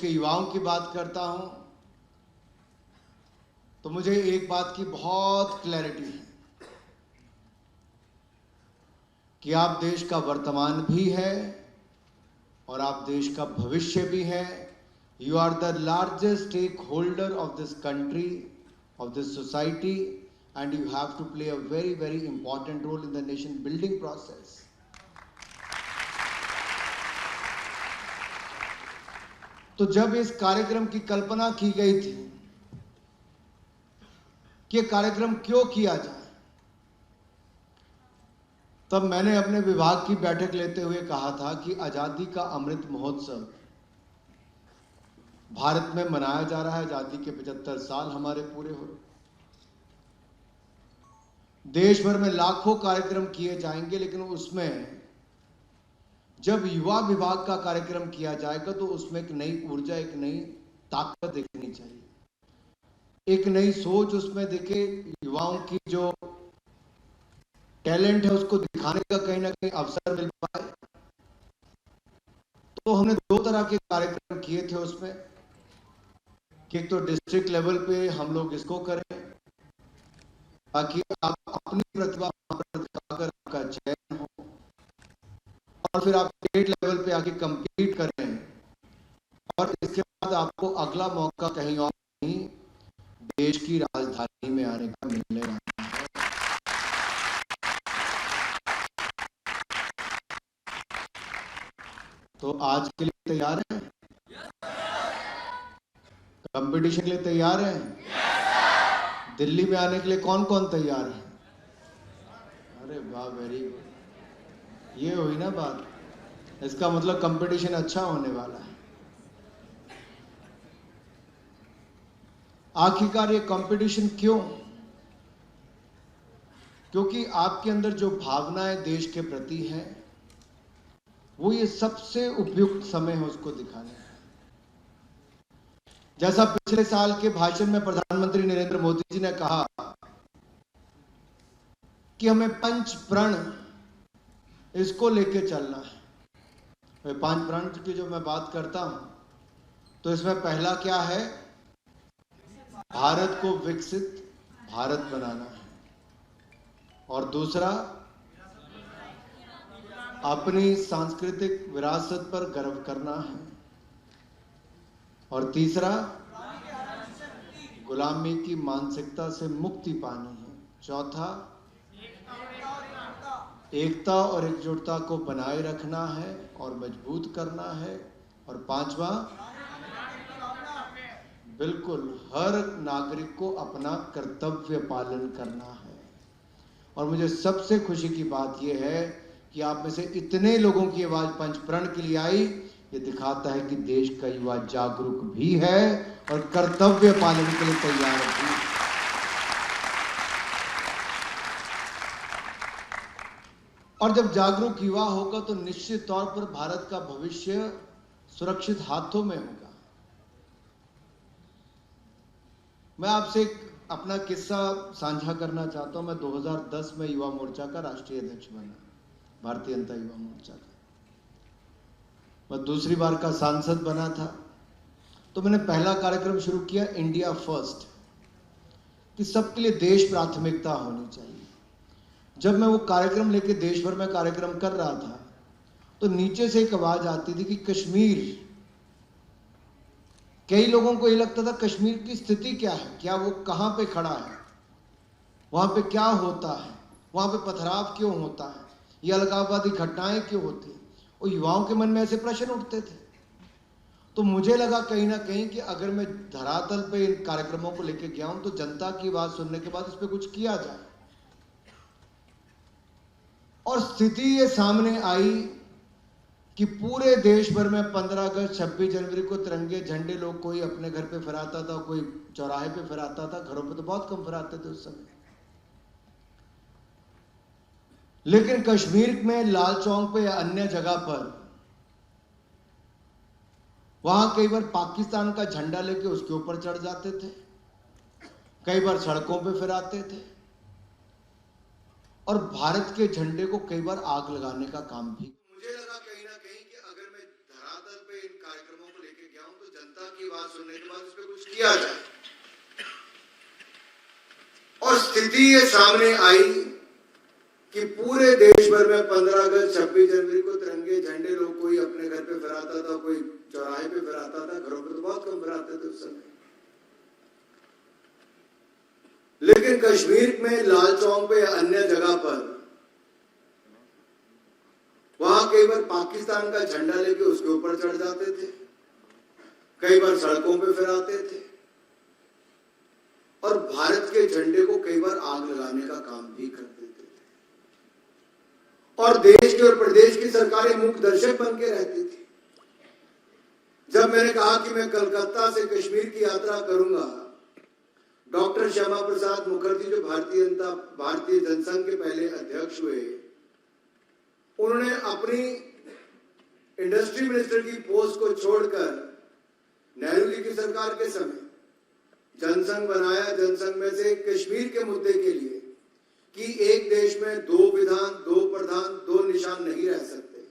के युवाओं की बात करता हूं तो मुझे एक बात की बहुत क्लैरिटी है कि आप देश का वर्तमान भी है और आप देश का भविष्य भी है। You are the largest stakeholder of this country, of this society, and you have to play a very very important role in the nation building process. तो जब इस कार्यक्रम की कल्पना की गई थी कि कार्यक्रम क्यों किया जाए, तब मैंने अपने विभाग की बैठक लेते हुए कहा था कि आजादी का अमृत महोत्सव भारत में मनाया जा रहा है। आजादी के 75 साल हमारे पूरे हो रहे, देश भर में लाखों कार्यक्रम किए जाएंगे, लेकिन उसमें जब युवा विभाग का कार्यक्रम किया जाएगा तो उसमें एक नई ऊर्जा, एक नई ताकत दिखनी चाहिए, एक नई सोच उसमें दिखे। युवाओं की जो टैलेंट है उसको दिखाने का कहीं ना कहीं अवसर मिल पाए। तो हमने दो तरह के कार्यक्रम किए थे उसमें कि एक तो डिस्ट्रिक्ट लेवल पे हम लोग इसको करें ताकि आप अपनी प्रतिभा दिखाकर आपका चयन हो, और फिर आप स्टेट लेवल पे आके कंपीट करें, और इसके बाद आपको अगला मौका कहीं और नहीं, देश की राजधानी में आने का मिलने वाला है। तो आज के लिए तैयार हैं? कंपटीशन के लिए तैयार हैं? दिल्ली में आने के लिए कौन कौन तैयार है? अरे वाह, वेरी गुड। ये हुई ना बात, इसका मतलब कंपटीशन अच्छा होने वाला है। आखिरकार ये कंपटीशन क्यों? क्योंकि आपके अंदर जो भावनाएं देश के प्रति है वो ये सबसे उपयुक्त समय है उसको दिखाने का। जैसा पिछले साल के भाषण में प्रधानमंत्री नरेंद्र मोदी जी ने कहा कि हमें पंच प्रण इसको लेके चलना है। पांच प्रण की जो मैं बात करता हूं तो इसमें पहला क्या है? भारत को विकसित भारत बनाना है, और दूसरा अपनी सांस्कृतिक विरासत पर गर्व करना है, और तीसरा गुलामी की मानसिकता से मुक्ति पानी है, चौथा एकता और एकजुटता को बनाए रखना है और मजबूत करना है, और पांचवा बिल्कुल हर नागरिक को अपना कर्तव्य पालन करना है। और मुझे सबसे खुशी की बात यह है कि आप में से इतने लोगों की आवाज पंच प्रण के लिए आई। ये दिखाता है कि देश का युवा जागरूक भी है और कर्तव्य पालन के लिए तैयार भी। और जब जागरूक युवा होगा तो निश्चित तौर पर भारत का भविष्य सुरक्षित हाथों में होगा। मैं आपसे एक अपना किस्सा साझा करना चाहता हूं। मैं 2010 में युवा मोर्चा का राष्ट्रीय अध्यक्ष बना, भारतीय जनता युवा मोर्चा का। मैं दूसरी बार का सांसद बना था, तो मैंने पहला कार्यक्रम शुरू किया इंडिया फर्स्ट, कि सबके लिए देश प्राथमिकता होनी चाहिए। जब मैं वो कार्यक्रम लेके देश भर में कार्यक्रम कर रहा था तो नीचे से एक आवाज आती थी कि कश्मीर, कई लोगों को ये लगता था कश्मीर की स्थिति क्या है, क्या वो कहां पे खड़ा है, वहां पे क्या होता है, वहां पे पथराव क्यों होता है, ये अलगाववादी घटनाएं क्यों होती है। और युवाओं के मन में ऐसे प्रश्न उठते थे। तो मुझे लगा कहीं ना कहीं कि अगर मैं धरातल पे इन कार्यक्रमों को लेके गया हूं तो जनता की बात सुनने के बाद इस पे कुछ किया जाए। और स्थिति ये सामने आई कि पूरे देश भर में 15 अगस्त 26 जनवरी को तिरंगे झंडे लोग कोई अपने घर पे फहराता था, कोई चौराहे पे फहराता था, घरों पे तो बहुत कम फहराते थे उस समय। लेकिन कश्मीर में लाल चौक पे या अन्य जगह पर वहां कई बार पाकिस्तान का झंडा लेके उसके ऊपर चढ़ जाते थे, कई बार सड़कों पे फहराते थे, और भारत के झंडे को कई बार आग लगाने का काम भी। मुझे लगा कहीं ना कहीं कि अगर मैं धरातल पे इन कार्यक्रमों को लेके गया हूं तो जनता बात सुनने के बाद उस पर कुछ किया जाए। और स्थिति ये सामने आई कि पूरे देश भर में 15 अगस्त 26 जनवरी को तिरंगे झंडे लोग कोई अपने घर पे फहराता था, कोई चौराहे पे फहराता था, घरों पे तो बहुत कम फहराते थे उस समय। लेकिन कश्मीर में लाल चौक पे या अन्य जगह पर वहां कई बार पाकिस्तान का झंडा लेके उसके ऊपर चढ़ जाते थे, कई बार सड़कों पे फहराते थे और भारत के झंडे को कई बार आग लगाने का काम भी कर देते थे। और देश के और प्रदेश की सरकारें मूक दर्शक बन के रहती थी। जब मैंने कहा कि मैं कलकत्ता से कश्मीर की यात्रा करूंगा, डॉक्टर श्यामा प्रसाद मुखर्जी जो भारतीय जनसंघ के पहले अध्यक्ष हुए, उन्होंने अपनी इंडस्ट्री मिनिस्टर की पोस्ट को छोड़कर नेहरू जी की सरकार के समय जनसंघ बनाया। जनसंघ में से कश्मीर के मुद्दे के लिए कि एक देश में 2 विधान, 2 प्रधान, 2 निशान नहीं रह सकते।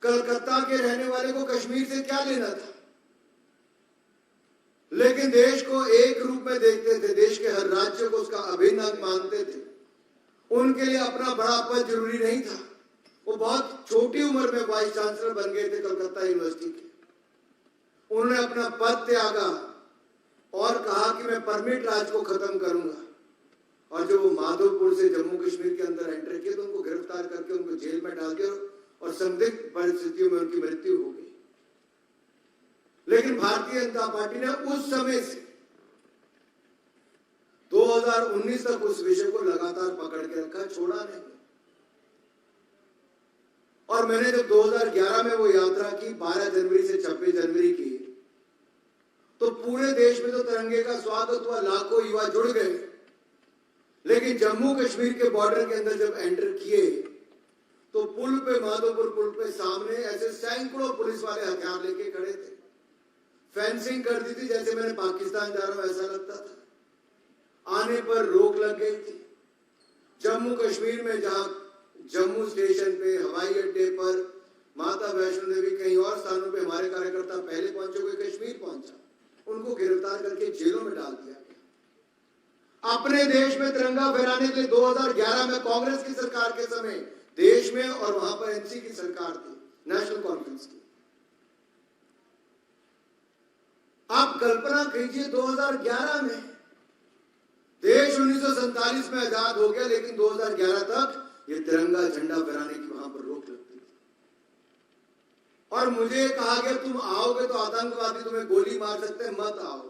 कलकत्ता के रहने वाले को कश्मीर से क्या लेना था? लेकिन देश को एक रूप में देखते थे, देश के हर राज्य को उसका अभिन्न अंग मानते थे। उनके लिए अपना बड़ा पद जरूरी नहीं था। वो बहुत छोटी उम्र में वाइस चांसलर बन गए थे कलकत्ता यूनिवर्सिटी के। उन्होंने अपना पद त्यागा और कहा कि मैं परमिट राज को खत्म करूंगा। और जब वो माधोपुर से जम्मू कश्मीर के अंदर एंटर किए तो उनको गिरफ्तार करके उनको जेल में डाल दिया और संदिग्ध परिस्थितियों में उनकी मृत्यु हो गई। लेकिन भारतीय जनता पार्टी ने उस समय से 2019 तक उस विषय को लगातार पकड़ के रखा, छोड़ा नहीं। और मैंने जब 2011 में वो यात्रा की 12 जनवरी से 26 जनवरी की, तो पूरे देश में तो तिरंगे का स्वागत हुआ, लाखों युवा जुड़ गए। लेकिन जम्मू कश्मीर के बॉर्डर के अंदर जब एंटर किए तो पुल पे, माधोपुर पुल पे सामने ऐसे सैकड़ों पुलिस वाले हथियार लेके खड़े थे। फेंसिंग कर दी थी, जैसे मैंने पाकिस्तान जा रहा हूं ऐसा लगता था। आने पर रोक लग गई थी। जम्मू कश्मीर में जहां जम्मू स्टेशन पे, हवाई अड्डे पर, माता वैष्णो देवी, कहीं और स्थानों पे हमारे कार्यकर्ता पहले पहुंचे, कोई कश्मीर पहुंचा, उनको गिरफ्तार करके जेलों में डाल दिया गया। अपने देश में तिरंगा फहराने के लिए 2011 में कांग्रेस की सरकार के समय देश में, और वहां पर एनसी की सरकार थी, नेशनल कॉन्फ्रेंस की। आप कल्पना कीजिए 2011 में देश 1947 में आजाद हो गया, लेकिन 2011 तक ये तिरंगा झंडा फहराने की वहां पर रोक लगती थी। और मुझे कहा गया तुम आओगे तो आतंकवादी तुम्हें गोली मार सकते हैं, मत आओ।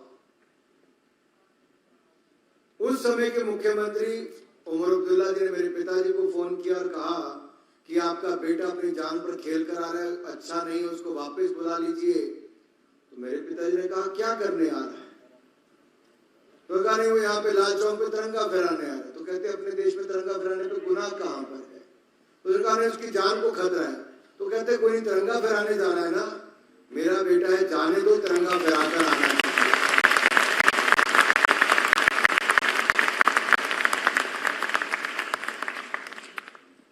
उस समय के मुख्यमंत्री उमर अब्दुल्ला जी ने मेरे पिताजी को फोन किया और कहा कि आपका बेटा अपनी जान पर खेल कर आ रहा है, अच्छा नहीं है, उसको वापस बुला लीजिए। तो मेरे पिताजी ने कहा क्या करने आ रहा है? तो कहा नहीं, वो यहाँ पे लाल चौक पे तिरंगा फहराने आ रहा है। तो कहते अपने देश में तिरंगा फहराने पे गुनाह कहां पर है? तो कहा नहीं, उसकी जान को खतरा है। तो कहते कोई नहीं, तिरंगा फहराने जा रहा है ना, मेरा बेटा है, जाने दो, तिरंगा फहराकर आना है।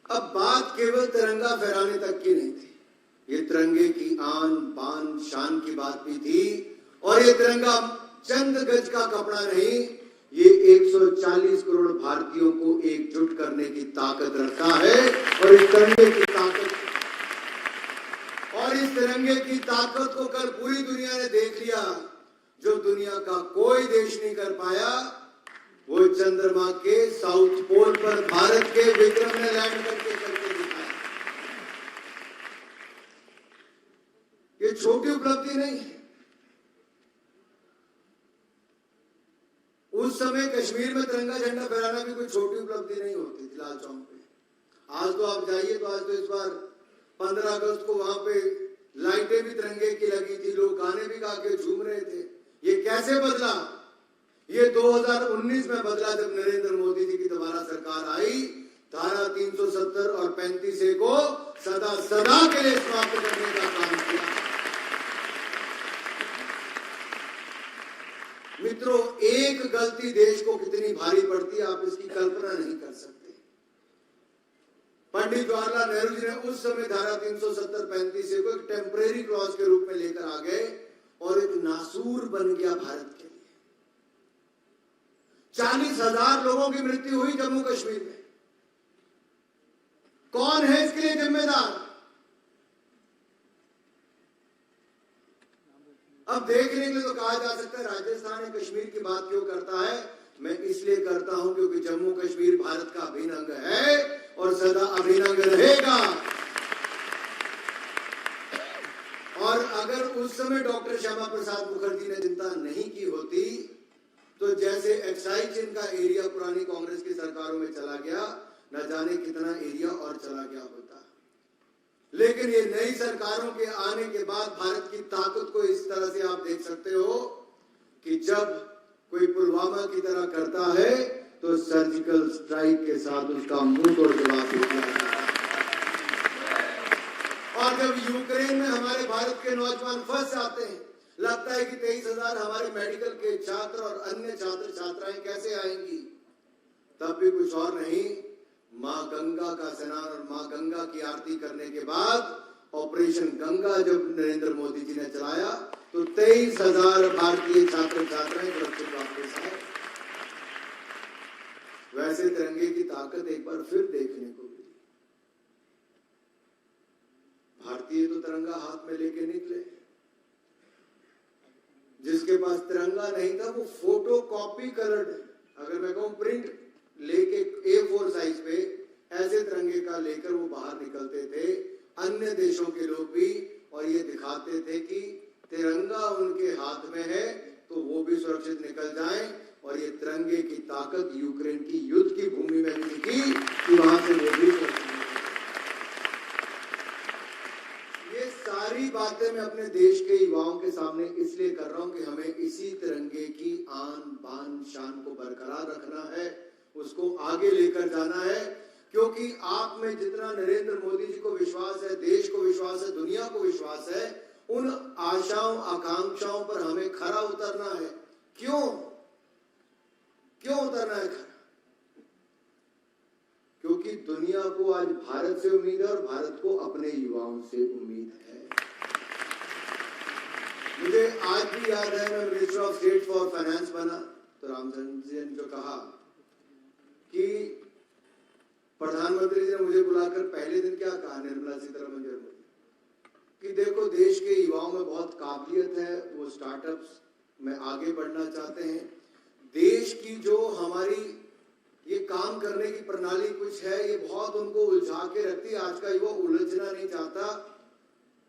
अब बात केवल तिरंगा फहराने तक की नहीं थी, ये तिरंगे की आन बान शान की बात भी थी। और ये तिरंगा चंद गज का कपड़ा नहीं, ये 140 करोड़ भारतीयों को एकजुट करने की ताकत रखता है। और इस तिरंगे की ताकत को कल पूरी दुनिया ने देख लिया। जो दुनिया का कोई देश नहीं कर पाया, वो चंद्रमा के साउथ पोल पर भारत के विक्रम ने लैंड करके दिखाया। ये छोटी उपलब्धि नहीं है। उस समय कश्मीर में तिरंगा झंडा फहराना भी कोई छोटी उपलब्धि नहीं होती थी लाल चौक पे। आज तो आप जाइए तो आज तो इस बार 15 अगस्त को वहां पे लाइटें भी तिरंगे की लगी थी, लोग गाने भी गा के झूम रहे थे। ये कैसे बदला? ये 2019 में बदला जब नरेंद्र मोदी जी की दोबारा सरकार आई। धारा 370 और 35A को सदा सदा के लिए समाप्त करने का काम किया। मित्रों, एक गलती देश को कितनी भारी पड़ती है आप इसकी कल्पना नहीं कर सकते। पंडित जवाहरलाल नेहरू जी ने उस समय धारा 370 35A को एक टेम्परेरी क्लॉज के रूप में लेकर आ गए और नासूर बन गया भारत के लिए। 40,000 लोगों की मृत्यु हुई जम्मू कश्मीर में। कौन है इसके लिए जिम्मेदार? अब देखने के लिए तो कहा जा सकता है राजस्थान या कश्मीर की बात क्यों करता है। मैं इसलिए करता हूं क्योंकि जम्मू कश्मीर भारत का अभिन्न अंग है और सदा अभिन्न अंग रहेगा। और अगर उस समय डॉक्टर श्यामा प्रसाद मुखर्जी ने चिंता नहीं की होती तो जैसे एक्साइज इनका एरिया पुरानी कांग्रेस की सरकारों में चला गया, न जाने कितना एरिया और चला गया होता। लेकिन ये नई सरकारों के आने के बाद भारत की ताकत को इस तरह से आप देख सकते हो कि जब कोई पुलवामा की तरह करता है तो सर्जिकल स्ट्राइक के साथ उसका मुंह तोड़ जवाब देता है। और जब यूक्रेन में हमारे भारत के नौजवान फंस जाते हैं, लगता है कि 23,000 हमारे मेडिकल के छात्र और अन्य छात्र छात्राएं कैसे आएंगी, तब भी कुछ और नहीं, मां गंगा का स्नान और मां गंगा की आरती करने के बाद ऑपरेशन गंगा जब नरेंद्र मोदी जी ने चलाया तो 23,000 भारतीय छात्र छात्राएं सुरक्षित वापस आए। वैसे तिरंगे की ताकत एक बार फिर देखने को मिली। भारतीय तो तिरंगा हाथ में लेके निकले, जिसके पास तिरंगा नहीं था वो फोटो कॉपी कलर्ड, अगर मैं कहूं प्रिंट लेके A4 साइज पे ऐसे तिरंगे का लेकर वो बाहर निकलते थे, अन्य देशों के लोग भी, और ये दिखाते थे कि तिरंगा उनके हाथ में है तो वो भी सुरक्षित निकल जाएं। और ये तिरंगे की ताकत यूक्रेन की युद्ध की भूमि में भी दिखी कि वहां से वो भी ये सारी बातें मैं अपने देश के युवाओं के सामने इसलिए कर रहा हूं कि हमें इसी तिरंगे की आन बान शान को बरकरार रखना है, उसको आगे लेकर जाना है। क्योंकि आप में जितना नरेंद्र मोदी जी को विश्वास है, देश को विश्वास है, दुनिया को विश्वास है, उन आशाओं आकांक्षाओं पर हमें खरा उतरना है। क्यों उतरना है खरा? क्योंकि दुनिया को आज भारत से उम्मीद है और भारत को अपने युवाओं से उम्मीद है। मुझे आज भी याद है, मैं minister of state for finance बना तो रामचंद्र जी ने जो कहा कि प्रधानमंत्री जी ने मुझे बुलाकर पहले दिन क्या कहा, निर्मला सीतारमण जी ने, कि देखो देश के युवाओं में बहुत काबिलियत है, वो स्टार्टअप्स में आगे बढ़ना चाहते हैं। देश की जो हमारी ये काम करने की प्रणाली कुछ है, ये बहुत उनको उलझा के रखती है। आज का युवा उलझना नहीं चाहता,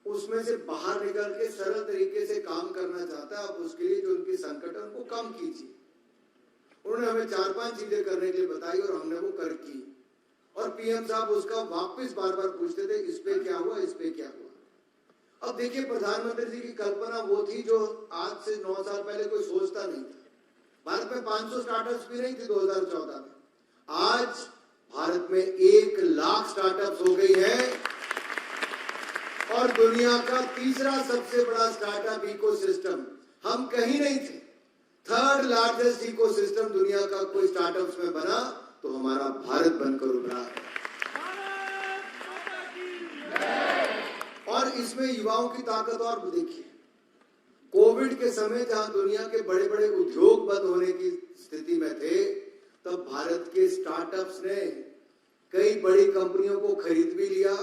उसमें से बाहर निकल के सरल तरीके से काम करना चाहता है। अब उसके लिए जो उनकी संकट है उनको कम कीजिए। उन्होंने हमें 4-5 चीजें करने के लिए बताई और हमने वो कर की। और पीएम साहब उसका वापस बार बार पूछते थे, इस पे क्या हुआ, इस पे क्या हुआ। अब देखिए, प्रधानमंत्री जी की कल्पना वो थी जो आज से 9 साल पहले कोई सोचता नहीं था। भारत में 500 स्टार्टअप्स भी नहीं थे 2014 में। आज भारत में 1 लाख स्टार्टअप्स हो गई है और दुनिया का तीसरा सबसे बड़ा स्टार्टअप इकोसिस्टम। हम कहीं नहीं थे, 3rd लार्जेस्ट इकोसिस्टम दुनिया का कोई स्टार्टअप्स में बना तो हमारा भारत बनकर उभरा है। और इसमें युवाओं की ताकत और देखिए, कोविड के समय जहां दुनिया के बड़े बड़े उद्योग बंद होने की स्थिति में थे, तब भारत के स्टार्टअप्स ने कई बड़ी कंपनियों को खरीद भी लिया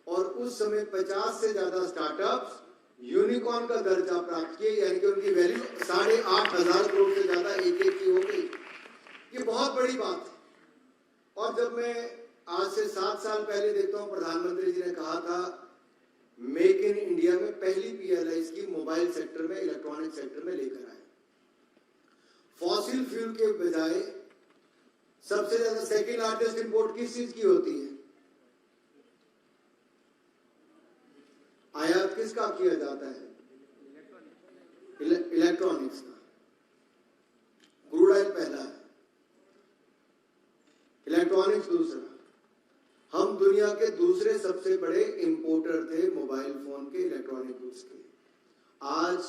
और उस समय 50 से ज्यादा स्टार्टअप्स यूनिकॉर्न का दर्जा प्राप्त किए, यानी कि उनकी वैल्यू 8,500 करोड़ से ज्यादा एक की हो गई। ये बहुत बड़ी बात है। और जब मैं आज से 7 साल पहले देखता हूं, प्रधानमंत्री जी ने कहा था मेक इन इंडिया में पहली PLI स्कीम मोबाइल सेक्टर में, इलेक्ट्रॉनिक सेक्टर में लेकर आए। फॉसिल फ्यूल के बजाय सबसे ज्यादा 2nd लार्जेस्ट इंपोर्ट किस चीज की होती है? आयात किसका किया जाता है? इलेक्ट्रॉनिक्स का। क्रूड ऑयल पहला है, इलेक्ट्रॉनिक्स दूसरा। हम दुनिया के दूसरे सबसे बड़े इंपोर्टर थे मोबाइल फोन के, इलेक्ट्रॉनिक गुड्स के। आज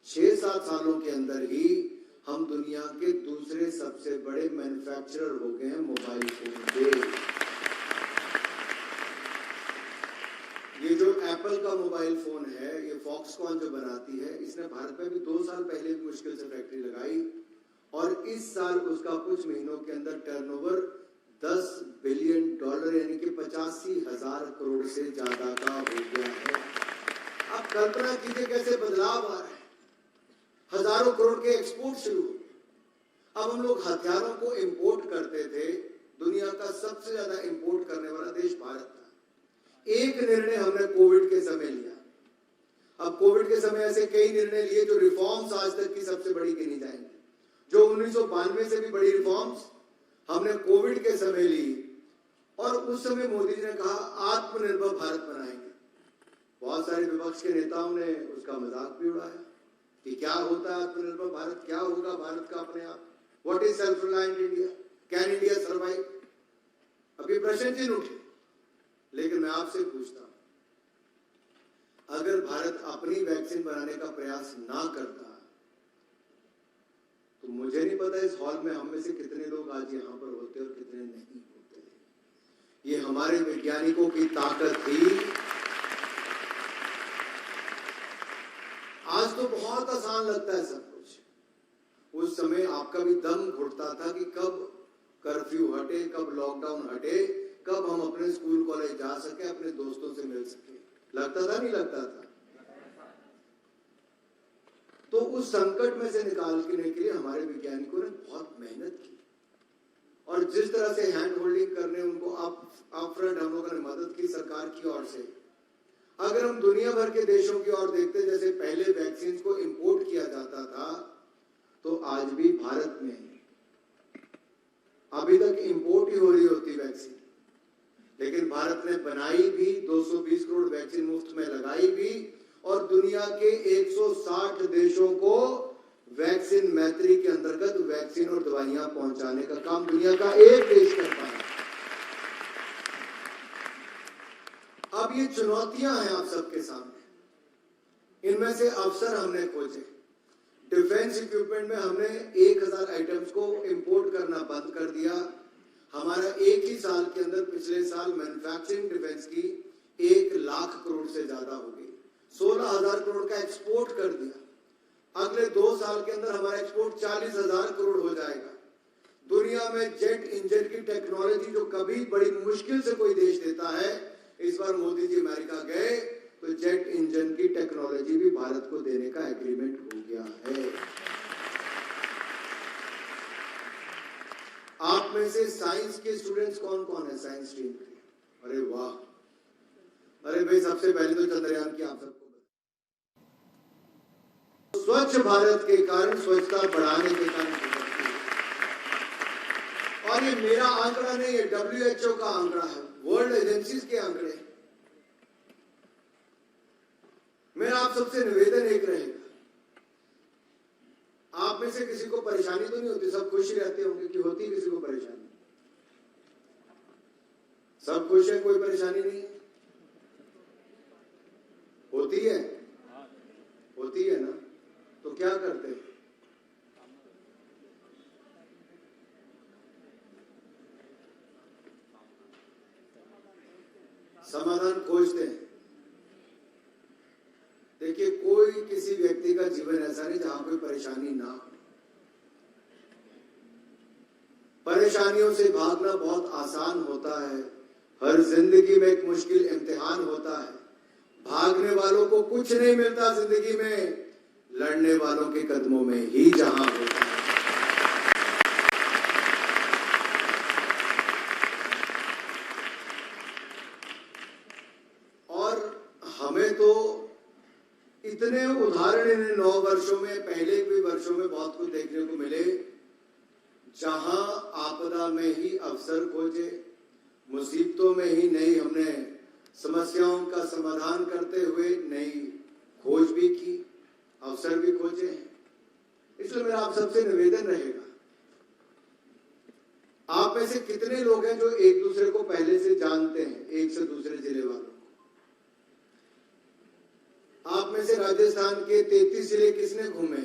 6-7 सालों के अंदर ही हम दुनिया के दूसरे सबसे बड़े मैन्युफैक्चरर हो गए हैं मोबाइल फोन के। ये जो एप्पल का मोबाइल फोन है, ये फॉक्सकॉन जो बनाती है, इसने भारत में भी 2 साल पहले मुश्किल से फैक्ट्री लगाई और इस साल उसका कुछ महीनों के अंदर टर्नओवर $10 बिलियन यानी कि 85,000 करोड़ से ज्यादा का हो गया है। आप कल्पना कीजिए कैसे बदलाव आ रहा है। हजारों करोड़ के एक्सपोर्ट शुरू हो। अब हम लोग हथियारों को इंपोर्ट करते थे, दुनिया का सबसे ज्यादा इंपोर्ट करने वाला देश भारत था। एक निर्णय हमने कोविड के समय लिया। अब कोविड के समय ऐसे कई निर्णय लिए जो रिफॉर्म्स आज तक की सबसे बड़ी गिनी जाएंगी। जो 1992 से भी बड़ी रिफॉर्म्स हमने कोविड के समय ली और उस समय मोदी जी ने कहा आत्मनिर्भर भारत बनाएंगे। बहुत सारे विपक्ष के नेताओं ने उसका मजाक भी उड़ाया कि क्या होता है आत्मनिर्भर भारत, क्या होगा भारत का अपने आप, what is self reliant India, can India survive. अभी प्रश्न चिन्ह उठे। लेकिन मैं आपसे पूछता हूं, अगर भारत अपनी वैक्सीन बनाने का प्रयास ना करता तो मुझे नहीं पता इस हॉल में हम में से कितने लोग आज यहां पर होते और कितने नहीं होते। ये हमारे वैज्ञानिकों की ताकत थी। आज तो बहुत आसान लगता है सब कुछ, उस समय आपका भी दम घुटता था कि कब कर्फ्यू हटे, कब लॉकडाउन हटे, कब हम अपने स्कूल कॉलेज जा सके, अपने दोस्तों से मिल सके। लगता था नहीं लगता था? तो उस संकट में से निकालने के लिए हमारे वैज्ञानिकों ने बहुत मेहनत की और जिस तरह से हैंड होल्डिंग करने उनको अपफ्रंट हम लोगों ने मदद की सरकार की ओर से। अगर हम दुनिया भर के देशों की ओर देखते, जैसे पहले वैक्सीन को इंपोर्ट किया जाता था, तो आज भी भारत में अभी तक इंपोर्ट ही हो रही होती वैक्सीन। लेकिन भारत ने बनाई भी, 220 करोड़ वैक्सीन मुफ्त में लगाई भी और दुनिया के 160 देशों को वैक्सीन मैत्री के अंतर्गत वैक्सीन और दवाइयां पहुंचाने का काम दुनिया का एक देश कर पाया। अब ये चुनौतियां हैं आप सबके सामने, इनमें से अवसर हमने खोजे। डिफेंस इक्विपमेंट में हमने 1000 आइटम्स को इंपोर्ट करना बंद कर दिया। हमारा एक ही साल के अंदर पिछले साल मैन्युफैक्चरिंग डिफेंस की 1 लाख करोड़ से ज्यादा हो गई। 16,000 करोड़ का एक्सपोर्ट कर दिया। अगले 2 साल के अंदर हमारा एक्सपोर्ट 40,000 करोड़ हो जाएगा। दुनिया में जेट इंजन की टेक्नोलॉजी जो कभी बड़ी मुश्किल से कोई देश देता है, इस बार मोदी जी अमेरिका गए तो जेट इंजन की टेक्नोलॉजी भी भारत को देने का एग्रीमेंट हो गया है। आप में से साइंस के स्टूडेंट्स कौन कौन है? साइंस स्ट्रीम के? अरे वाह, अरे भाई सबसे पहले तो चंद्रयान की आप सबको स्वच्छ भारत के कारण, स्वच्छता बढ़ाने के कारण, और ये मेरा आंकड़ा नहीं है, WHO का आंकड़ा है, वर्ल्ड एजेंसीज के आंकड़े। मेरा आप सबसे निवेदन एक रहेगा, आप में से किसी को परेशानी तो नहीं होती? सब खुश रहते होंगे कि होती किसी को परेशानी? सब खुश है, कोई परेशानी नहीं है? होती है? होती है ना? तो क्या करते हैं? समाधान खोजते हैं। देखिए, कोई किसी व्यक्ति का जीवन ऐसा नहीं जहां कोई परेशानी ना हो। परेशानियों से भागना बहुत आसान होता है। हर जिंदगी में एक मुश्किल इम्तिहान होता है। भागने वालों को कुछ नहीं मिलता जिंदगी में, लड़ने वालों के कदमों में ही जहां होता है। और हमें तो इतने उदाहरण इन 9 वर्षों में, पहले भी वर्षों में बहुत कुछ देखने को मिले, जहां आपदा में ही अवसर खोजे, मुसीबतों में ही नई हमने समस्याओं का समाधान करते हुए नई खोज भी की, अवसर भी खोजे हैं। इसलिए मेरा आप सबसे निवेदन रहेगा, आप में से कितने लोग हैं जो एक दूसरे को पहले से जानते हैं, एक से दूसरे जिले वालों को? आप में से राजस्थान के 33 जिले किसने घूमे?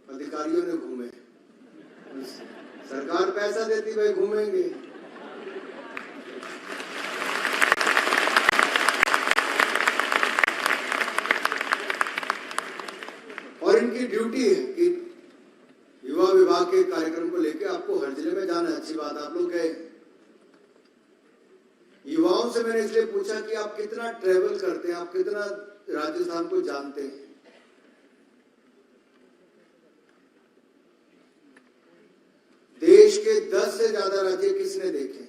अधिकारियों ने घूमे। सरकार पैसा देती भाई घूमेंगे। और इनकी ड्यूटी है कि युवा विभाग के कार्यक्रम को लेकर आपको हर जिले में जाना है। अच्छी बात, आप लोग गए। युवाओं से मैंने इसलिए पूछा कि आप कितना ट्रेवल करते हैं, आप कितना राजस्थान को जानते हैं। देश के 10 से ज्यादा राज्य किसने देखे?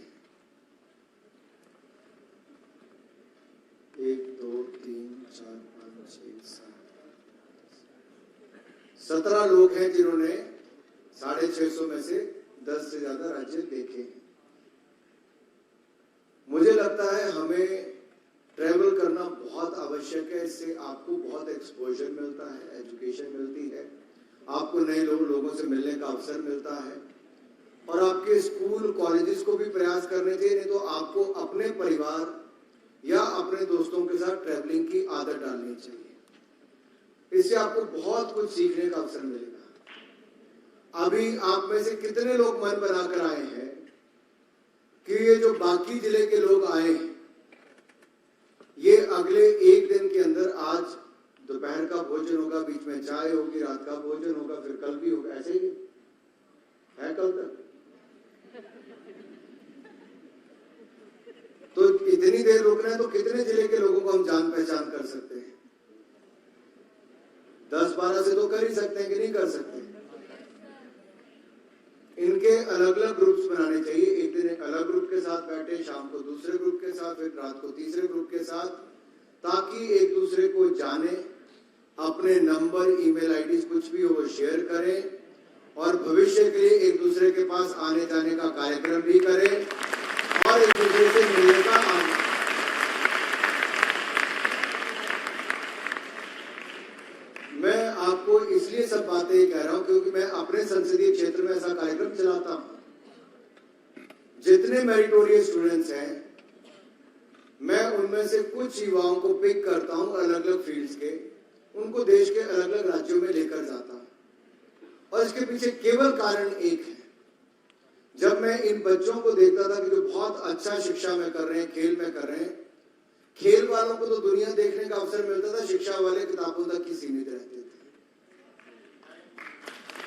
1 2 3 4 5 6 7 17 लोग हैं जिन्होंने 650 में से 10 से ज्यादा राज्य देखे। मुझे लगता है हमें ट्रैवल करना बहुत आवश्यक है। इससे आपको बहुत एक्सपोजर मिलता है, एजुकेशन मिलती है, आपको नए लोगों से मिलने का अवसर मिलता है। और आपके स्कूल कॉलेजेस को भी प्रयास करने चाहिए, नहीं तो आपको अपने परिवार या अपने दोस्तों के साथ ट्रैवलिंग की आदत डालनी चाहिए। इससे आपको बहुत कुछ सीखने का अवसर मिलेगा। अभी आप में से कितने लोग मन बनाकर आए हैं कि ये जो बाकी जिले के लोग आए हैं, ये अगले एक दिन के अंदर आज दोपहर का भोजन होगा, बीच में चाय होगी, रात का भोजन होगा, फिर कल भी होगा, ऐसे ही है कल तक। तो इतनी देर रुकना है तो कितने जिले के लोगों को हम जान पहचान कर सकते हैं? 10-12 से तो कर ही सकते हैं कि नहीं कर सकते? इनके अलग अलग ग्रुप्स बनाने चाहिए। एक दिन एक अलग ग्रुप के साथ बैठे, शाम को दूसरे ग्रुप के साथ, फिर रात को तीसरे ग्रुप के साथ, ताकि एक दूसरे को जाने, अपने नंबर, ईमेल आईडी कुछ भी हो वो शेयर करें और भविष्य के लिए एक दूसरे के पास आने जाने का कार्यक्रम भी करें और एक दूसरे से मिलने का मैं आपको इसलिए सब बातें कह रहा हूं क्योंकि मैं अपने संसदीय क्षेत्र में ऐसा कार्यक्रम चलाता हूं। जितने मेरिटोरियस स्टूडेंट्स हैं, मैं उनमें से कुछ युवाओं को पिक करता हूं अलग अलग फील्ड्स के, उनको देश के अलग अलग राज्यों में लेकर जाता हूं। और इसके पीछे केवल कारण एक है। जब मैं इन बच्चों को देखता था कि जो बहुत अच्छा शिक्षा में कर रहे हैं, खेल में कर रहे हैं, खेल वालों को तो दुनिया देखने का अवसर मिलता था, शिक्षा वाले किताबों तक ही सीमित रहते थे।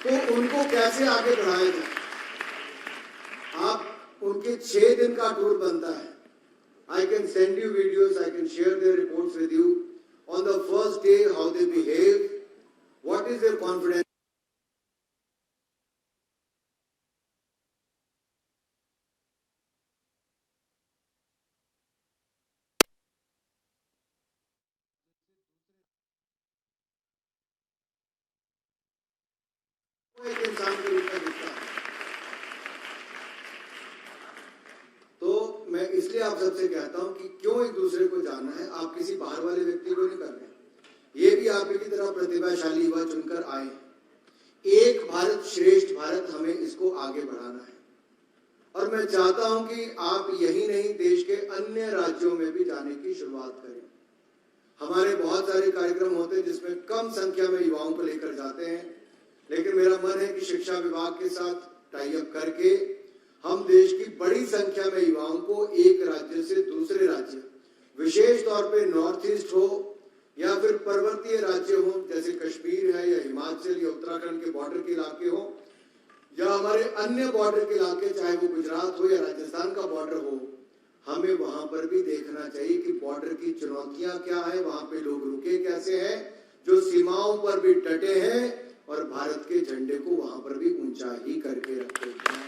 तो उनको कैसे आगे बढ़ाया जाए? आप उनके 6 दिन का टूर बनता है। I can send you videos, I can share their reports with you. On the first day, how they behave, what is their confidence. एक इंसान के रूप में दिखता है। तो मैं इसलिए आप सबसे कहता हूं कि क्यों एक दूसरे को जानना है। आप किसी बाहर वाले व्यक्ति को नहीं कर रहे, ये भी आप की तरह प्रतिभाशाली युवा चुनकर आए। एक भारत श्रेष्ठ भारत, हमें इसको आगे बढ़ाना है। और मैं चाहता हूं कि आप यही नहीं, देश के अन्य राज्यों में भी जाने की शुरुआत करें। हमारे बहुत सारे कार्यक्रम होते हैं जिसमें कम संख्या में युवाओं को लेकर जाते हैं, लेकिन मेरा मन है कि शिक्षा विभाग के साथ टाई अप करके हम देश की बड़ी संख्या में युवाओं को एक राज्य से दूसरे राज्य, विशेष तौर पे नॉर्थ ईस्ट हो या फिर पर्वतीय राज्य हो, जैसे कश्मीर है या हिमाचल या उत्तराखंड के बॉर्डर के इलाके हो, या हमारे अन्य बॉर्डर के इलाके, चाहे वो गुजरात हो या राजस्थान का बॉर्डर हो, हमें वहां पर भी देखना चाहिए कि बॉर्डर की चुनौतियां क्या है, वहां पे लोग रुके कैसे हैं, जो सीमाओं पर भी डटे हैं और भारत के झंडे को वहां पर भी ऊंचा ही करके रखते हैं।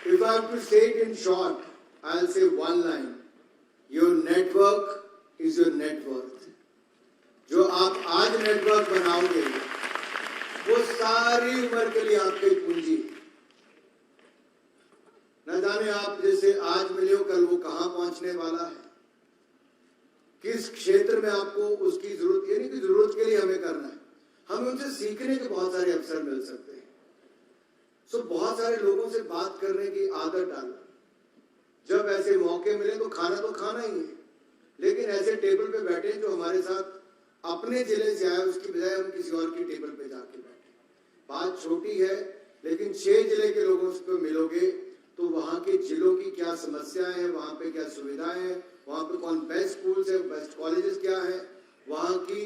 If I have to say it in short, I'll say one line: your network is your net worth. जो आप आज नेटवर्क बनाओगे वो सारी उम्र के लिए आपकी पूंजी। न जाने आप जैसे आज मिले हो, कल वो कहां पहुंचने वाला है, किस क्षेत्र में आपको उसकी जरूरत, यानी कि जरूरत के लिए हमें करना है। हमें उनसे सीखने के बहुत सारे अवसर मिल सकते हैं। सो बहुत सारे लोगों से बात करने की आदत डालना। जब ऐसे मौके मिले तो खाना ही है, लेकिन ऐसे टेबल पे बैठे जो हमारे साथ अपने जिले से आए, उसकी बजाय हम किसी और की टेबल पे जाके बैठे। बात छोटी है, लेकिन 6 जिले के लोगों से मिलोगे तो वहां के जिलों की क्या समस्याएं हैं, वहां पे क्या सुविधाएं हैं, वहां पे कौन बेस्ट स्कूल्स है, बेस्ट कॉलेजेस क्या है, वहां की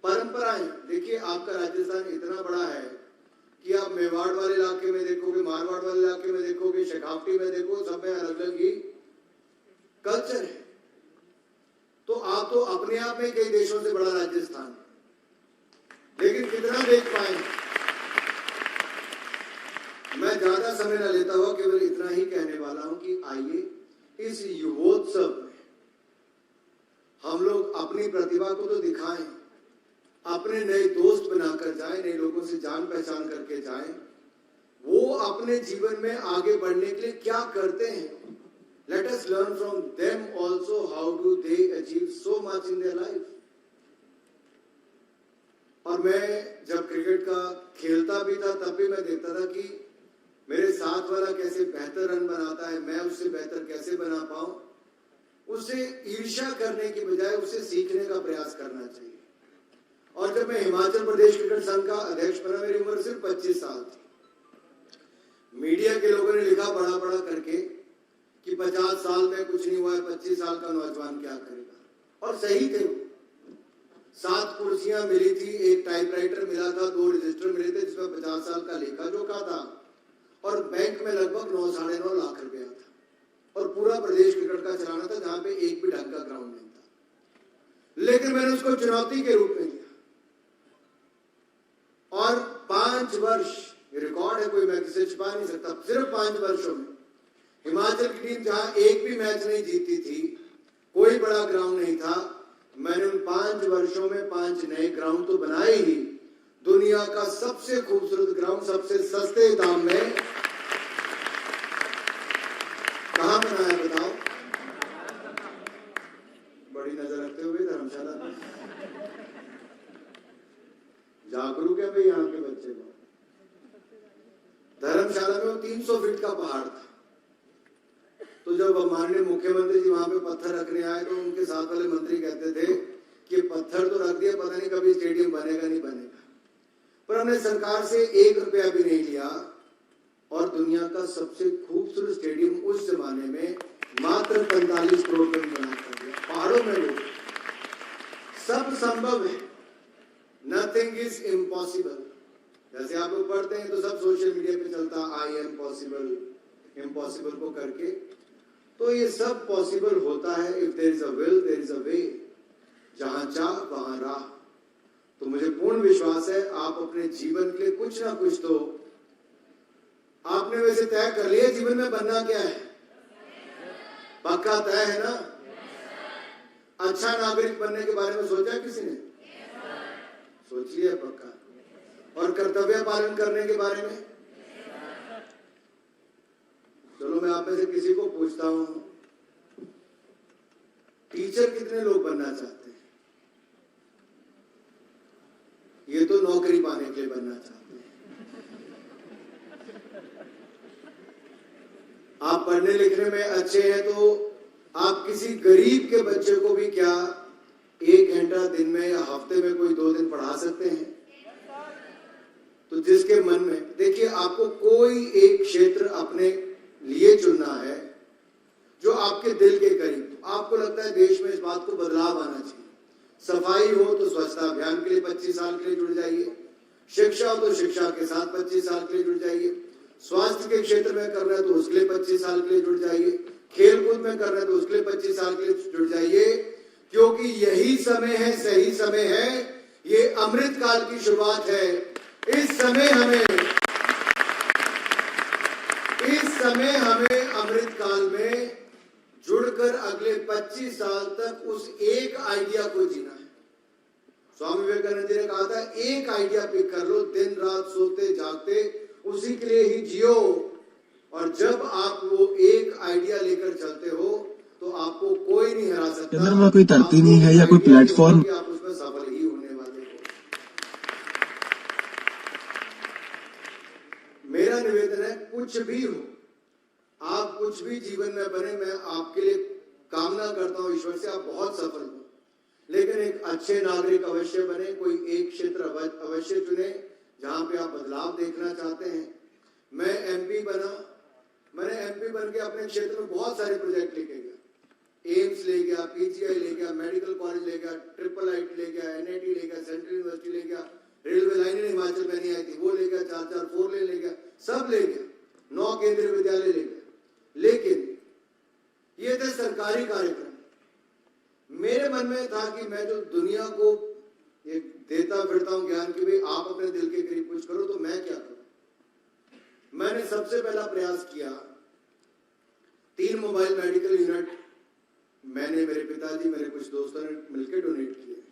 परंपराएं। देखिए, आपका राजस्थान इतना बड़ा है कि आप मेवाड़ वाले इलाके में देखोगे, मारवाड़ वाले इलाके में देखोगे, शेखावटी में देखो, सब में अलग अलग ही कल्चर है। तो आप तो अपने आप में कई देशों से बड़ा राजस्थान, लेकिन कितना देख पाए। मैं ज्यादा समय न लेता हुआ केवल इतना ही कहने वाला हूं कि आइए इस युवोत्सव में हम लोग अपनी प्रतिभा को तो दिखाएं, अपने नए दोस्त बनाकर जाएं, नए लोगों से जान पहचान करके जाएं, वो अपने जीवन में आगे बढ़ने के लिए क्या करते हैं। Let us learn from them also how do they achieve so much in their life. और मैं जब क्रिकेट का खेलता भी था तब भी मैं देखता था कि मेरे साथ वाला कैसे बेहतर रन बनाता है, मैं उससे बेहतर कैसे बना पाऊं। उससे ईर्ष्या करने की बजाय उससे सीखने का प्रयास करना चाहिए। और जब मैं हिमाचल प्रदेश क्रिकेट संघ का अध्यक्ष बना, मेरी उम्र सिर्फ 25 साल थी। मीडिया के लोगों ने लिखा बड़ा बड़ा करके कि 50 साल में कुछ नहीं हुआ है, 25 साल का नौजवान क्या करेगा। और सही थे। 7 कुर्सियां मिली थी, एक टाइपराइटर मिला था, 2 रजिस्टर मिले थे जिसमें 50 साल का लेखा जोखा था, और बैंक में लगभग 9 साढ़े 9 लाख रुपया था, और पूरा प्रदेश क्रिकेट का चलाना था जहां पे एक भी ढंग का ग्राउंड नहीं था। लेकिन मैंने उसको चुनौती के रूप में लिया, और 5 वर्ष, रिकॉर्ड है, कोई मैं किसी छुपा नहीं सकता, सिर्फ 5 वर्षों में हिमाचल की टीम जहां एक भी मैच नहीं जीती थी, कोई बड़ा ग्राउंड नहीं था, मैंने उन 5 वर्षों में 5 नए ग्राउंड तो बनाए ही। दुनिया का सबसे खूबसूरत ग्राउंड सबसे सस्ते दाम में कहां बनाया बताओ? बड़ी नजर रखते हुए धर्मशाला में। जागरूक है भाई यहाँ के बच्चे को। धर्मशाला में वो 300 फीट का पहाड़ था, तो जब माननीय मुख्यमंत्री जी वहां पे पत्थर रखने आए तो उनके साथ वाले मंत्री कहते थे कि पत्थर तो रख दिया, पता नहीं कभी स्टेडियम बनेगा नहीं बनेगा। पर हमने सरकार से 1 रुपया भी नहीं लिया, और दुनिया का सबसे खूबसूरत स्टेडियम उस जमाने में मात्र 45 करोड़ में बना कर दिया। पहाड़ों में लोग, सब संभव है, नथिंग इज इम्पॉसिबल। जैसे आप लोग पढ़ते हैं तो सब सोशल मीडिया पे चलता, आई एम पॉसिबल, इम्पॉसिबल को करके, तो ये सब पॉसिबल होता है if there is a will there is a way. जहां चाह वहां राह। तो मुझे पूर्ण विश्वास है आप अपने जीवन के लिए कुछ ना कुछ तो आपने वैसे तय कर लिया जीवन में बनना क्या है, पक्का तय है ना? अच्छा नागरिक बनने के बारे में सोचा किसी ने? सोच लिया पक्का। और कर्तव्य पालन करने के बारे में? चलो मैं आप में से किसी को पूछता हूं, टीचर कितने लोग बनना चाहते हैं? ये तो नौकरी पाने के लिए बनना चाहते हैं। आप पढ़ने लिखने में अच्छे हैं तो आप किसी गरीब के बच्चे को भी क्या 1 घंटा दिन में या हफ्ते में कोई 2 दिन पढ़ा सकते हैं? तो जिसके मन में, देखिए आपको कोई एक क्षेत्र अपने लिए चुनना है जो आपके दिल के करीब, आपको लगता है देश में इस बात को बदलाव आना चाहिए। सफाई हो तो स्वच्छता अभियान के लिए 25 साल के लिए जुड़ जाइए, शिक्षा हो तो शिक्षा के साथ 25 साल के लिए जुड़ जाइए, स्वास्थ्य के क्षेत्र में कर रहे हैं तो उसके लिए 25 साल के लिए जुड़ जाइए, खेल कूद में कर रहे हैं तो उसके लिए 25 साल के लिए जुड़ जाइए, क्योंकि यही समय है, सही समय है, ये अमृत काल की शुरुआत है। इस समय हमें अमृत काल में जुड़कर अगले 25 साल तक उस एक आइडिया को जीना है। स्वामी विवेकानंद जी ने कहा था, एक आइडिया पिक कर लो, दिन रात सोते जागते उसी के लिए ही जियो, और जब आप वो एक आइडिया लेकर चलते हो तो आपको कोई नहीं हरा सकता। चंद्रमा कोई धरती नहीं है या कोई प्लेटफॉर्म, आप उसमें सफल ही होने वाले हो। मेरा निवेदन है, कुछ भी हो, आप कुछ भी जीवन में बने, मैं आपके लिए कामना करता हूं ईश्वर से, आप बहुत सफल हो। लेकिन एक अच्छे नागरिक अवश्य बने, कोई एक क्षेत्र अवश्य चुने जहां पे आप बदलाव देखना चाहते हैं। मैं एमपी बना, मैंने एमपी बन के अपने क्षेत्र में बहुत सारे प्रोजेक्ट लेके गया। एम्स ले गया, पीजीआई ले गया, मेडिकल कॉलेज ले गया, IIIT ले गया, NIT ले गया, सेंट्रल यूनिवर्सिटी ले गया, रेलवे लाइनें हिमाचल में नहीं आई थी वो ले गया, 4 4 लेन ले गया, सब ले गया, 9 केंद्रीय विद्यालय ले गया। लेकिन ये थे सरकारी कार्यक्रम। मेरे मन में था कि मैं जो दुनिया को एक देता फिरता हूं ज्ञान की भाई आप अपने दिल के करीब कुछ करो, तो मैं क्या करूं। मैंने सबसे पहला प्रयास किया, 3 मोबाइल मेडिकल यूनिट मैंने, मेरे पिताजी, मेरे कुछ दोस्तों ने मिलकर डोनेट किए।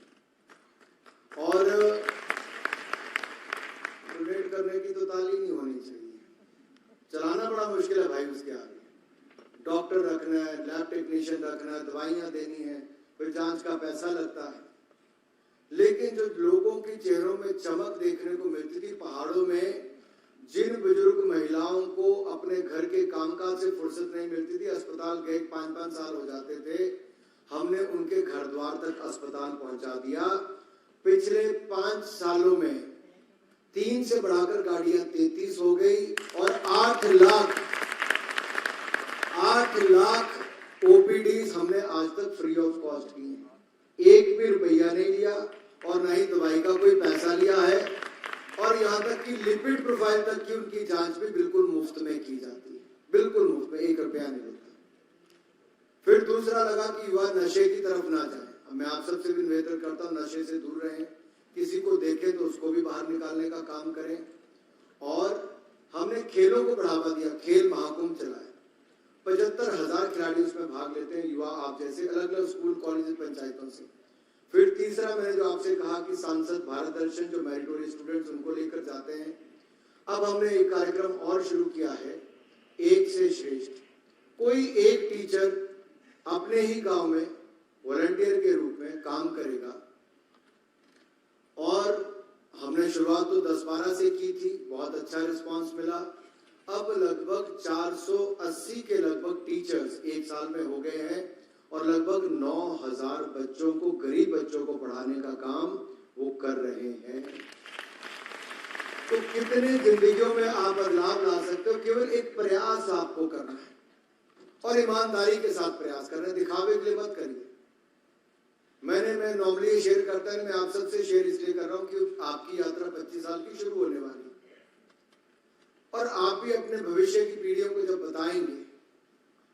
और डोनेट करने की तो ताली नहीं होनी चाहिए, चलाना बड़ा मुश्किल है भाई। उसके आगे डॉक्टर रखना है, लैब टेक्नीशियन रखना है, दवाइयां देनी है, फिर जांच का पैसा लगता है। लेकिन जो लोगों के चेहरों में चमक देखने को मिलती थी पहाड़ों में, जिन बुजुर्ग महिलाओं को अपने घर के कामकाज से फुर्सत नहीं मिलती थी, अस्पताल गए 5-5 साल हो जाते थे, हमने उनके घर द्वार तक अस्पताल पहुंचा दिया। पिछले 5 सालों में 3 से बढ़ाकर गाड़ियां 33 हो गई और 8 लाख ओपीडीज हमने आज तक फ्री ऑफ कॉस्ट की है। 1 भी रुपया नहीं लिया और न ही दवाई का कोई पैसा लिया है। और यहाँ तक कि लिपिड प्रोफाइल तक की उनकी जांच भी बिल्कुल मुफ्त में की जाती है, बिल्कुल मुफ्त में, 1 रुपया नहीं लगता। फिर दूसरा लगा कि युवा नशे की तरफ ना जाए। मैं आप सबसे भी निवेदन करता हूँ, नशे से दूर रहें, किसी को देखे तो उसको भी बाहर निकालने का काम करें। और हमने खेलों को बढ़ावा दिया, खेल महाकुंभ चलाए, 75,000 खिलाड़ी उसमें भाग लेते हैं, युवा आप जैसे अलग अलग स्कूल, कॉलेज, पंचायतों से। फिर तीसरा मैंने जो आपसे कहा कि सांसद भारत दर्शन, जो मेरिटोरियस स्टूडेंट्स उनको लेकर जाते हैं। अब हमने एक कार्यक्रम और शुरू किया है, एक से श्रेष्ठ। कोई एक टीचर अपने ही गांव में वॉलंटियर के रूप में काम करेगा। और हमने शुरुआत तो 10-12 से की थी, बहुत अच्छा रिस्पांस मिला। अब लगभग 480 के लगभग टीचर्स 1 साल में हो गए हैं और लगभग 9,000 बच्चों को, गरीब बच्चों को पढ़ाने का काम वो कर रहे हैं। तो कितने जिंदगियों में आप बदलाव ला सकते हो, केवल एक प्रयास आपको करना है और ईमानदारी के साथ प्रयास करना है, दिखावे के लिए मत करिए। मैं नॉर्मली शेयर करता है, मैं आप सबसे शेयर इसलिए कर रहा हूं कि आपकी यात्रा 25 साल की शुरू होने वाली है और आप भी अपने भविष्य की पीढ़ियों को जब बताएंगे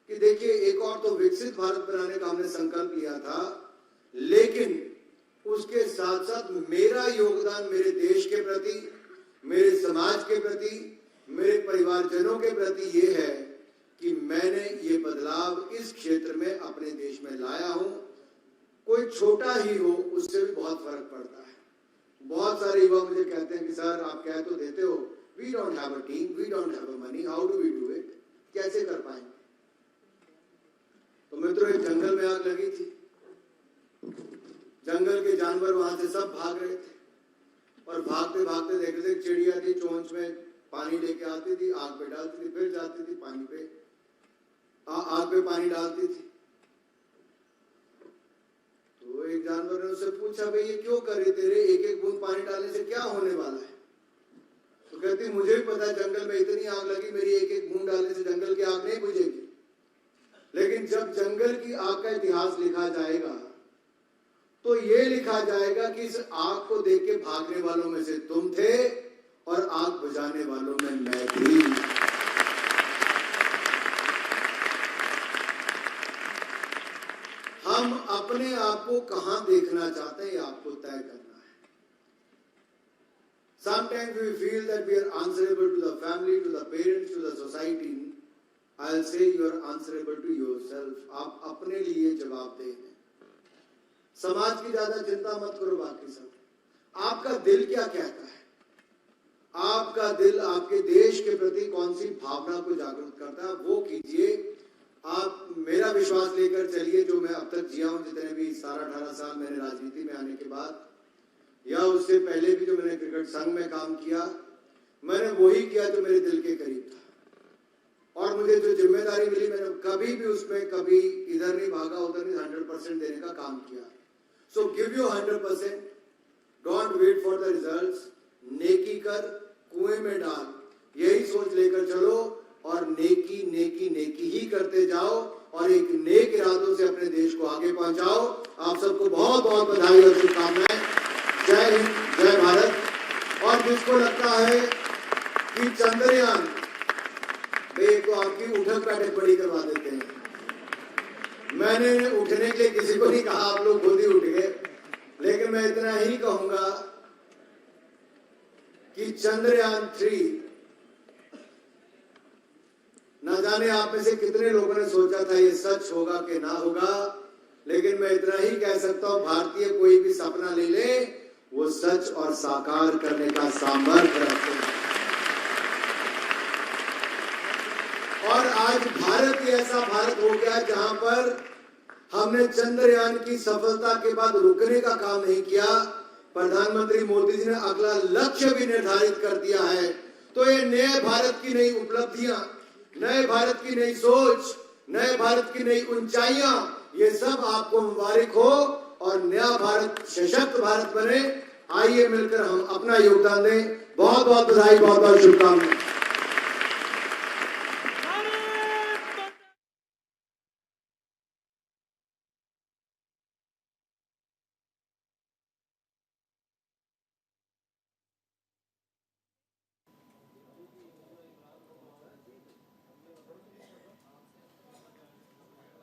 कि देखिए एक और तो विकसित भारत बनाने का हमने संकल्प लिया था, लेकिन उसके साथ साथ मेरा योगदान मेरे देश के प्रति, मेरे समाज के प्रति, मेरे परिवारजनों के प्रति ये है कि मैंने ये बदलाव इस क्षेत्र में अपने देश में लाया हूं। कोई छोटा ही हो उससे भी बहुत फर्क पड़ता है। बहुत सारे युवा मुझे कहते हैं कि सर आप कह तो देते हो, we don't have a team, we don't have a money, how do we do it, कैसे कर पाएंगे। तो मित्रों, एक जंगल में आग लगी थी, जंगल के जानवर वहां से सब भाग रहे थे और भागते भागते देख रहे थे चिड़िया थी, चोंच में पानी लेके आती थी, आग पे डालती थी, फिर जाती थी पानी पे, आग पे पानी डालती थी। तो एक जानवर ने उससे पूछा, भाई ये क्यों कर रही तेरे, एक एक बूंद पानी डालने से क्या होने वाला है। तो कहती मुझे भी पता है जंगल में इतनी आग लगी, मेरी एक एक बूंद डालने से जंगल की आग नहीं बुझेगी, लेकिन जब जंगल की आग का इतिहास लिखा जाएगा तो ये लिखा जाएगा कि इस आग को देख के भागने वालों में से तुम थे और आग बुझाने वालों में मैं थी। हम अपने आप को कहां देखना चाहते हैं, आपको तय करना है। Sometimes we feel that we are answerable to the family, to the parents, to the society. I'll say you are answerable to yourself. आप अपने लिए जवाबदेह हैं। समाज की ज्यादा चिंता मत करो, बाकी सब। आपका दिल क्या कहता है, आपका दिल आपके देश के प्रति कौन सी भावना को जागरूक करता है, वो कीजिए। आप मेरा विश्वास लेकर चलिए, जो मैं अब तक जिया हूं, जितने भी 17-18 साल मैंने राजनीति में आने के बाद या उससे पहले भी जो मैंने क्रिकेट संघ में काम किया, मैंने वही किया जो मेरे दिल के करीब था। और मुझे जो जिम्मेदारी मिली, मैंने कभी भी उसमें कभी इधर नहीं भागा उधर नहीं, 100% देने का काम किया। So give your 100%, don't wait for the results, नेकी कर कुएं में डाल, यही सोच लेकर चलो और नेकी नेकी नेकी ही करते जाओ और एक नेक इरादों से अपने देश को आगे पहुंचाओ। आप सबको बहुत बहुत बधाई और शुभकामनाएं। जय हिंद, जय भारत। और जिसको लगता है कि चंद्रयान, एक तो आपकी उठक बैठक बड़ी करवा देते हैं। मैंने उठने के लिए किसी को नहीं कहा, आप लोग खुद ही उठ गए। लेकिन मैं इतना ही कहूंगा कि चंद्रयान 3, न जाने आप में से कितने लोगों ने सोचा था ये सच होगा कि ना होगा, लेकिन मैं इतना ही कह सकता हूं, भारतीय कोई भी सपना ले ले, वो सच और साकार करने का सामर्थ्य रखते हैं। और आज भारत ही ऐसा भारत हो गया जहां पर हमने चंद्रयान की सफलता के बाद रुकने का काम नहीं किया। प्रधानमंत्री मोदी जी ने अगला लक्ष्य भी निर्धारित कर दिया है। तो ये नए भारत की नई उपलब्धियां, नए भारत की नई सोच, नए भारत की नई ऊंचाइयां, ये सब आपको मुबारक हो और नया भारत सशक्त भारत बने। आइए मिलकर हम अपना योगदान दें। बहुत बहुत बधाई, बहुत बहुत शुभकामनाएं।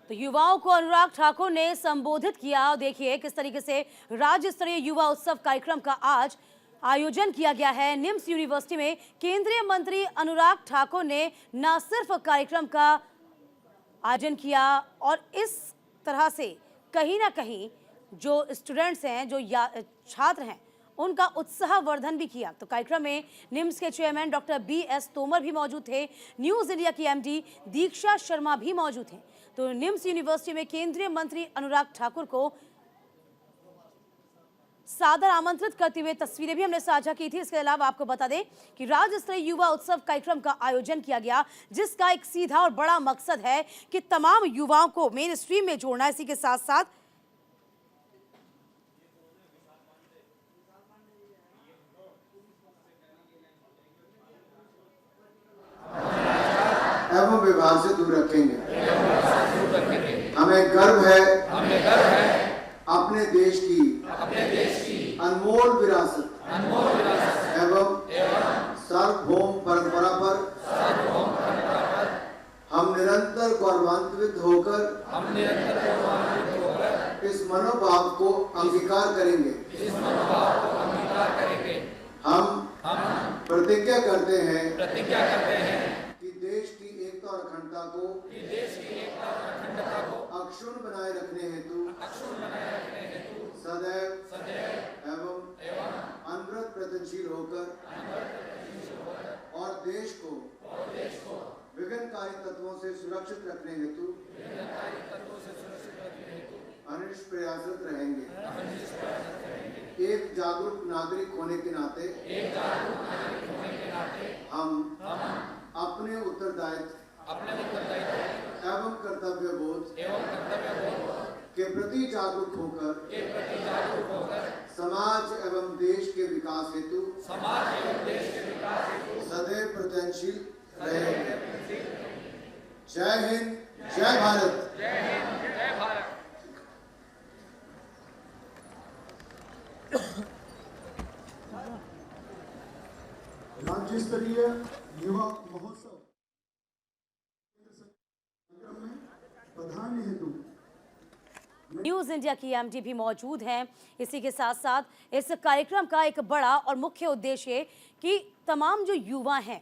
तो युवाओं को अनुराग ठाकुर ने संबोधित किया। देखिए किस तरीके से राज्य स्तरीय युवा उत्सव कार्यक्रम का आज आयोजन किया गया है। निम्स यूनिवर्सिटी में केंद्रीय मंत्री अनुराग ठाकुर ने न सिर्फ कार्यक्रम का आयोजन किया और इस तरह से कहीं ना कहीं जो स्टूडेंट्स हैं, जो छात्र हैं, उनका उत्साहवर्धन भी किया। तो कार्यक्रम में निम्स के चेयरमैन डॉक्टर BS तोमर भी मौजूद थे। न्यूज इंडिया की MD दीक्षा शर्मा भी मौजूद थे। तो निम्स यूनिवर्सिटी में केंद्रीय मंत्री अनुराग ठाकुर को सादर आमंत्रित करते हुए तस्वीरें भी हमने साझा की थी। इसके अलावा आपको बता दें कि राज्य स्तरीय युवा उत्सव कार्यक्रम का आयोजन किया गया, जिसका एक सीधा और बड़ा मकसद है कि तमाम युवाओं को मेन स्ट्रीम में जोड़ना। इसी के साथ साथ एवं व्यवहार से दूर रखेंगे। हमें गर्व है अपने देश की अनमोल विरासत एवं सार्वभौम परंपरा पर हम निरंतर गौरवान्वित होकर इस मनोभाव को अंगीकार करेंगे। हम प्रतिज्ञा करते हैं कि देश की एकता और अखंडता को अक्षुण्ण बनाए रखने हेतु सदैव एवं अनवरत प्रयत्नशील होकर और देश को विघ्नकारी तत्वों से सुरक्षित रखने हेतु अनिष्ट प्रयासरत रहेंगे। एक जागरूक नागरिक होने के नाते हम अपने उत्तरदायित्व एवं कर्तव्य बोध के प्रति जागरूक होकर समाज एवं देश के विकास हेतु सदैव प्रयत्नशील रहेंगे। जय हिंद, जय भारत। राज्य स्तरीय युवा महोत्सव में प्रधान हेतु न्यूज इंडिया की MD भी मौजूद हैं। इसी के साथ साथ इस कार्यक्रम का एक बड़ा और मुख्य उद्देश्य कि तमाम जो युवा हैं,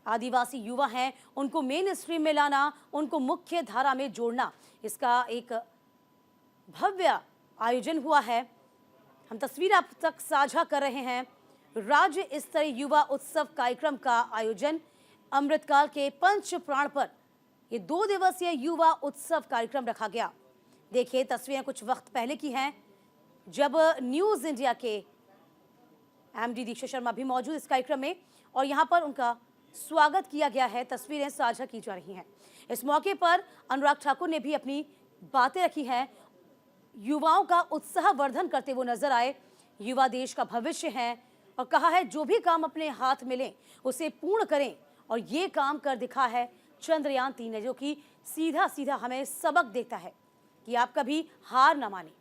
आदिवासी युवा हैं, उनको मेन स्ट्रीम में लाना, उनको मुख्य धारा में जोड़ना। इसका एक भव्य आयोजन हुआ है। हम तस्वीर आप तक साझा कर रहे हैं। राज्य स्तरीय युवा उत्सव कार्यक्रम का आयोजन अमृतकाल के पंच प्राण पर ये 2 दिवसीय युवा उत्सव कार्यक्रम रखा गया। देखिए तस्वीरें कुछ वक्त पहले की हैं, जब न्यूज इंडिया के MD दीक्षा शर्मा भी मौजूद इस कार्यक्रम में और यहाँ पर उनका स्वागत किया गया है। तस्वीरें साझा की जा रही हैं। इस मौके पर अनुराग ठाकुर ने भी अपनी बातें रखी हैं। युवाओं का उत्साहवर्धन करते हुए नजर आए। युवा देश का भविष्य है और कहा है जो भी काम अपने हाथ मिले उसे पूर्ण करें। और ये काम कर दिखा है चंद्रयान 3 ने, जो कि सीधा सीधा हमें सबक देता है कि आप कभी हार ना माने।